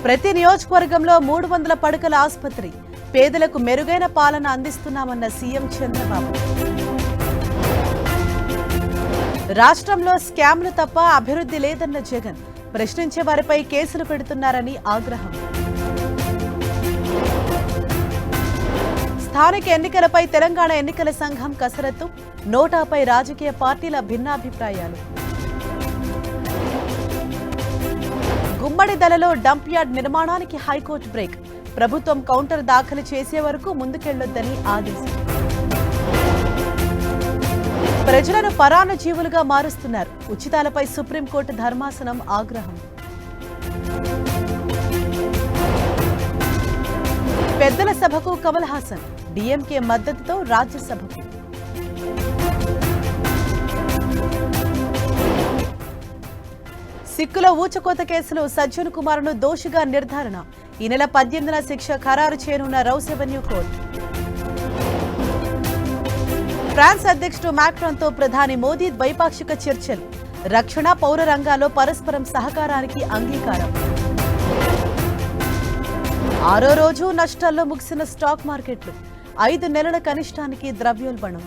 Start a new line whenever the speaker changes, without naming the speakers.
ప్రతి నియోజకవర్గంలో 300 పడకల ఆసుపత్రి, పేదలకు మెరుగైన పాలన అందిస్తున్నామన్న సీఎం చంద్రబాబు. రాష్ట్రంలో స్కామ్లు తప్ప అభివృద్ధి లేదన్న జగన్, ప్రశ్నించే వారిపై కేసులు పెడుతున్నారని ఆగ్రహం. స్థానిక ఎన్నికలపై తెలంగాణ ఎన్నికల సంఘం కసరత్తు, నోటాపై రాజకీయ పార్టీల భిన్నాభిప్రాయాలు. గుమ్మడిదలలో డంప్ యార్డ్ నిర్మాణానికి హైకోర్టు బ్రేక్, ప్రభుత్వం కౌంటర్ దాఖలు చేసే వరకు ముందుకెళ్లొద్దని ఆదేశం. ప్రజలను పరాన్నజీవులుగా మారుస్తున్నారు, ఉచితాలపై సుప్రీంకోర్టు ధర్మాసనం ఆగ్రహం. పెద్దల సభకు కమల్ హాసన్, డీఎంకే మద్దతుతో రాజ్యసభకు. సిక్కుల ఊచకోత కేసులో సజ్జన్ కుమార్ను దోషిగా నిర్ధారణ, ఈ నెల 18న శిక్ష ఖరారు చేయనున్న రౌస్ ఎవెన్యూ కోర్టు. ఫ్రాన్స్ అధ్యక్షుడు మాక్రాన్తో ప్రధాని మోదీ ద్వైపాక్షిక చర్చలు, రక్షణ పౌర రంగాల్లో పరస్పరం సహకారానికి అంగీకారం. 6వ రోజు నష్టాల్లో ముగిసిన స్టాక్ మార్కెట్లు, 5 నెలల కనిష్టానికి ద్రవ్యోల్బణం.